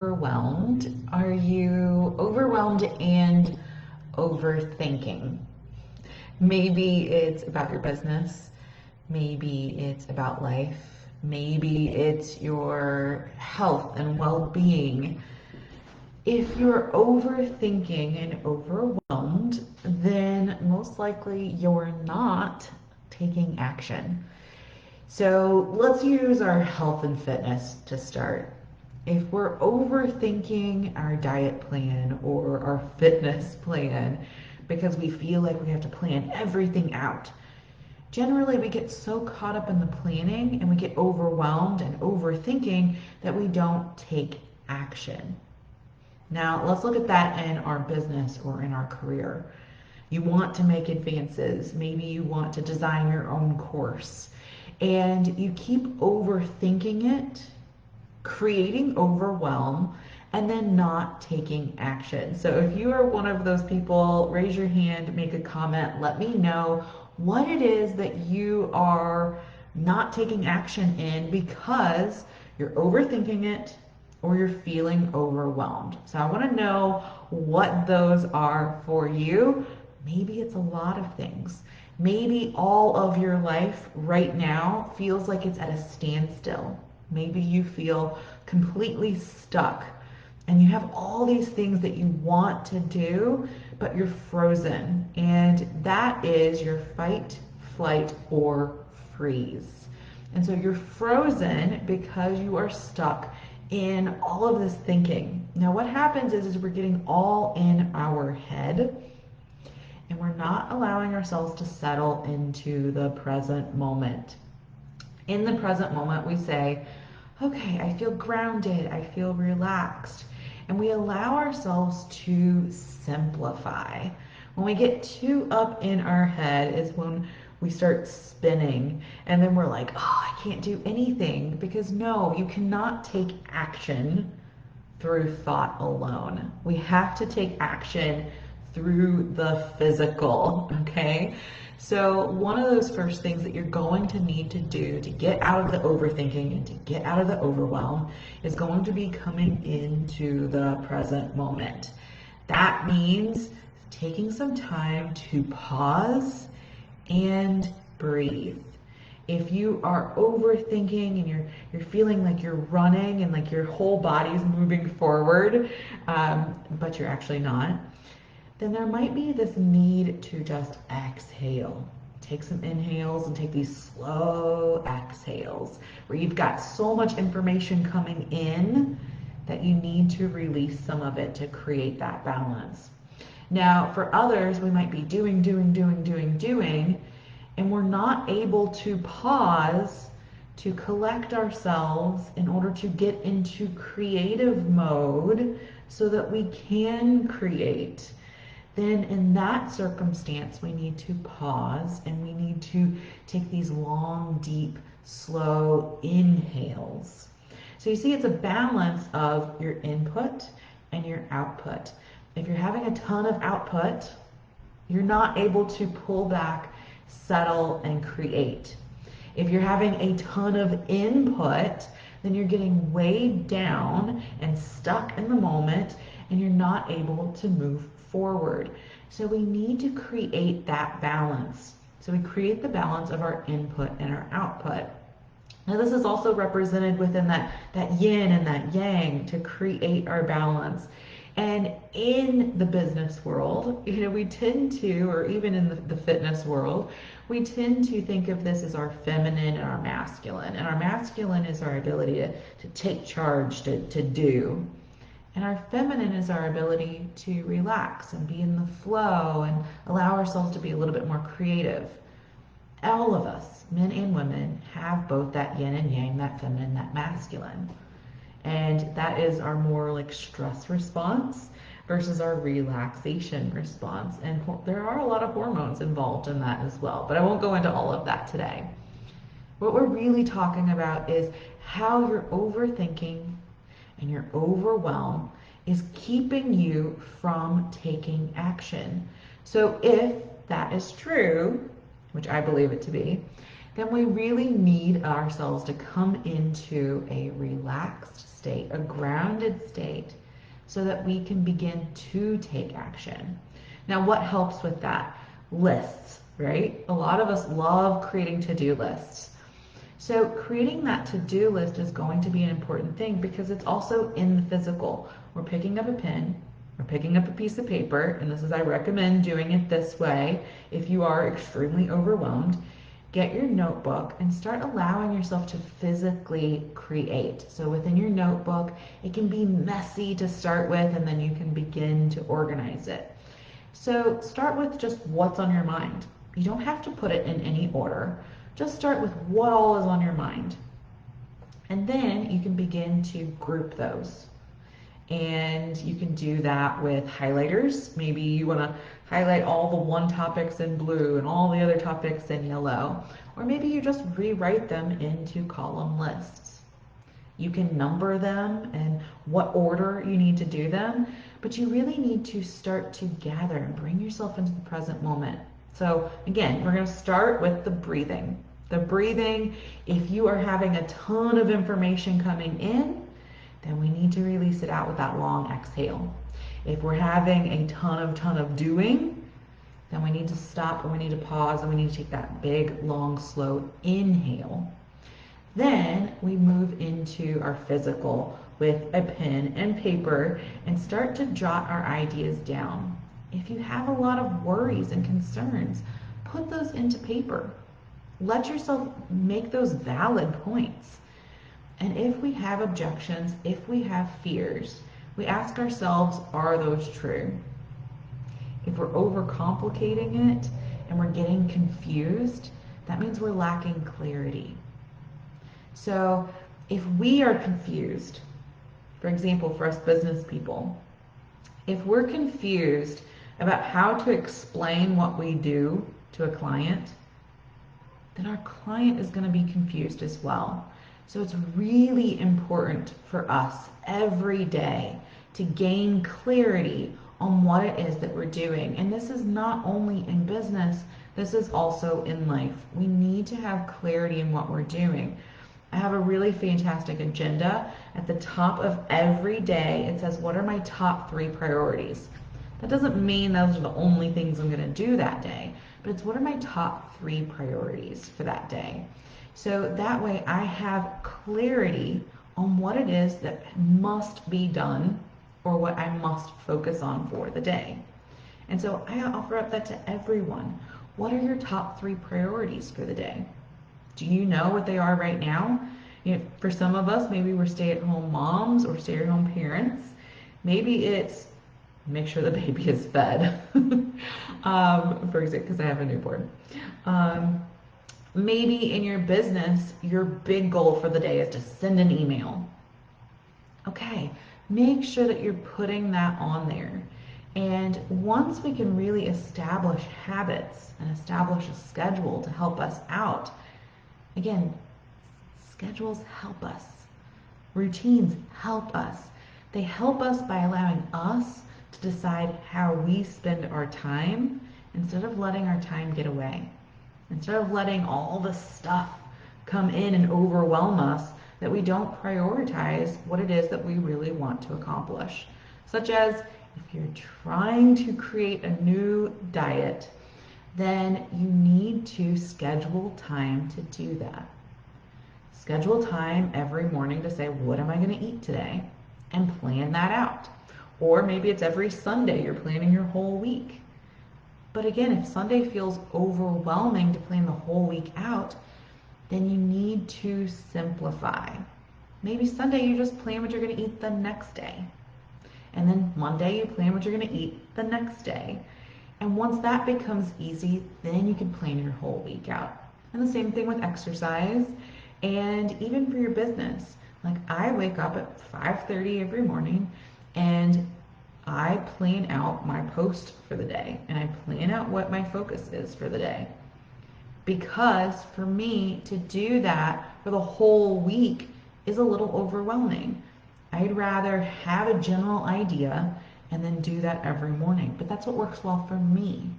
Overwhelmed? Are you overwhelmed and overthinking? Maybe it's about your business. Maybe it's about life. Maybe it's your health and well being. If you're overthinking and overwhelmed, then most likely you're not taking action. So let's use our health and fitness to start. If we're overthinking our diet plan or our fitness plan because we feel like we have to plan everything out, generally we get so caught up in the planning and we get overwhelmed and overthinking that we don't take action. Now, let's look at that in our business or in our career. You want to make advances. Maybe you want to design your own course and you keep overthinking it, creating overwhelm, and then not taking action. So if you are one of those people, raise your hand, make a comment, let me know what it is that you are not taking action in because you're overthinking it or you're feeling overwhelmed. So I want to know what those are for you. Maybe it's a lot of things. Maybe all of your life right now feels like it's at a standstill. Maybe you feel completely stuck and you have all these things that you want to do, but you're frozen. And that is your fight, flight, or freeze. And so you're frozen because you are stuck in all of this thinking. Now, what happens is we're getting all in our head and we're not allowing ourselves to settle into the present moment. In the present moment, we say, okay, I feel grounded, I feel relaxed. And we allow ourselves to simplify. When we get too up in our head is when we start spinning and then we're like, oh, I can't do anything. Because no, you cannot take action through thought alone. We have to take action through the physical, okay? So one of those first things that you're going to need to do to get out of the overthinking and to get out of the overwhelm is going to be coming into the present moment. That means taking some time to pause and breathe. If you are overthinking and you're feeling like you're running and like your whole body's moving forward, but you're actually not, then there might be this need to just exhale. Take some inhales and take these slow exhales where you've got so much information coming in that you need to release some of it to create that balance. Now, for others, we might be doing, and we're not able to pause to collect ourselves in order to get into creative mode so that we can create. Then in that circumstance, we need to pause and we need to take these long, deep, slow inhales. So you see, it's a balance of your input and your output. If you're having a ton of output, you're not able to pull back, settle, and create. If you're having a ton of input, then you're getting weighed down and stuck in the moment and you're not able to move forward. So we need to create that balance. So we create the balance of our input and our output. Now this is also represented within that yin and that yang to create our balance. And in the business world, we tend to, or even in the fitness world, we tend to think of this as our feminine and our masculine. And our masculine is our ability to take charge, to do. And our feminine is our ability to relax and be in the flow and allow ourselves to be a little bit more creative. All of us, men and women, have both that yin and yang, that feminine, that masculine. And that is our more like stress response versus our relaxation response. And there are a lot of hormones involved in that as well, but I won't go into all of that today. What we're really talking about is how you're overthinking and your overwhelm is keeping you from taking action. So if that is true, which I believe it to be, then we really need ourselves to come into a relaxed state, a grounded state, so that we can begin to take action. Now, what helps with that? Lists, right? A lot of us love creating to-do lists. So creating that to-do list is going to be an important thing because it's also in the physical. We're picking up a pen, we're picking up a piece of paper, and I recommend doing it this way if you are extremely overwhelmed. Get your notebook and start allowing yourself to physically create. So within your notebook, it can be messy to start with, and then you can begin to organize it. So start with just what's on your mind. You don't have to put it in any order. Just start with what all is on your mind. And then you can begin to group those. And you can do that with highlighters. Maybe you want to highlight all the one topics in blue and all the other topics in yellow. Or maybe you just rewrite them into column lists. You can number them and what order you need to do them, but you really need to start to gather and bring yourself into the present moment. So again, we're going to start with the breathing. The breathing, if you are having a ton of information coming in, then we need to release it out with that long exhale. If we're having a ton of doing, then we need to stop and we need to pause and we need to take that big, long, slow inhale. Then we move into our physical with a pen and paper and start to jot our ideas down. If you have a lot of worries and concerns, put those into paper. Let yourself make those valid points. And if we have objections, if we have fears, we ask ourselves, are those true? If we're overcomplicating it and we're getting confused, that means we're lacking clarity. So if we are confused, for example, for us business people, if we're confused about how to explain what we do to a client, then our client is going to be confused as well. So it's really important for us every day to gain clarity on what it is that we're doing. And this is not only in business, this is also in life. We need to have clarity in what we're doing. I have a really fantastic agenda. At the top of every day, it says, what are my top 3 priorities? That doesn't mean those are the only things I'm going to do that day, but it's what are my top 3 priorities for that day. So that way I have clarity on what it is that must be done or what I must focus on for the day. And so I offer up that to everyone. What are your top 3 priorities for the day? Do you know what they are right now? You know, for some of us, maybe we're stay-at-home moms or stay-at-home parents. Maybe it's make sure the baby is fed, for example, because I have a newborn. Maybe in your business, your big goal for the day is to send an email. Okay, make sure that you're putting that on there. And once we can really establish habits and establish a schedule to help us out, again, schedules help us. Routines help us. They help us by allowing us to decide how we spend our time instead of letting our time get away. Instead of letting all the stuff come in and overwhelm us, that we don't prioritize what it is that we really want to accomplish. Such as if you're trying to create a new diet, then you need to schedule time to do that. Schedule time every morning to say, what am I going to eat today? And plan that out. Or maybe it's every Sunday you're planning your whole week. But again, if Sunday feels overwhelming to plan the whole week out, then you need to simplify. Maybe Sunday you just plan what you're going to eat the next day. And then Monday you plan what you're going to eat the next day. And once that becomes easy, then you can plan your whole week out. And the same thing with exercise and even for your business. Like I wake up at 5:30 every morning and I plan out my post for the day and I plan out what my focus is for the day. Because for me to do that for the whole week is a little overwhelming. I'd rather have a general idea and then do that every morning. But that's what works well for me.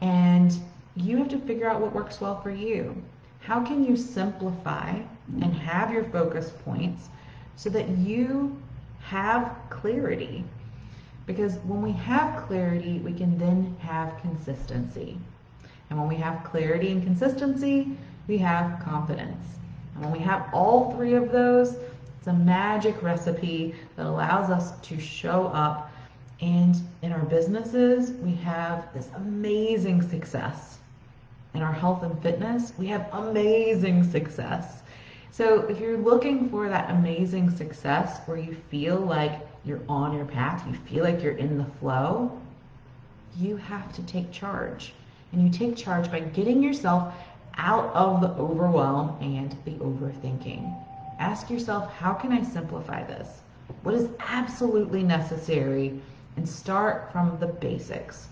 And you have to figure out what works well for you. How can you simplify and have your focus points so that you have clarity? Because when we have clarity, we can then have consistency. And when we have clarity and consistency, we have confidence. And when we have all three of those, it's a magic recipe that allows us to show up. And in our businesses, we have this amazing success. In our health and fitness, we have amazing success. So if you're looking for that amazing success where you feel like you're on your path, you feel like you're in the flow, you have to take charge. And you take charge by getting yourself out of the overwhelm and the overthinking. Ask yourself, how can I simplify this? What is absolutely necessary? And start from the basics.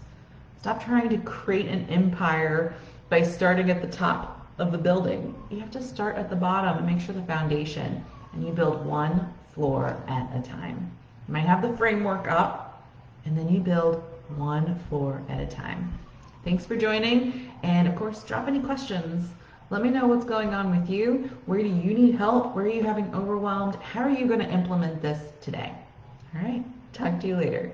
Stop trying to create an empire by starting at the top of the building. You have to start at the bottom and make sure the foundation, and you build one floor at a time. You might have the framework up, and then you build one floor at a time. Thanks for joining, and of course, drop any questions. Let me know what's going on with you. Where do you need help? Where are you having overwhelmed? How are you going to implement this today? All right, talk to you later.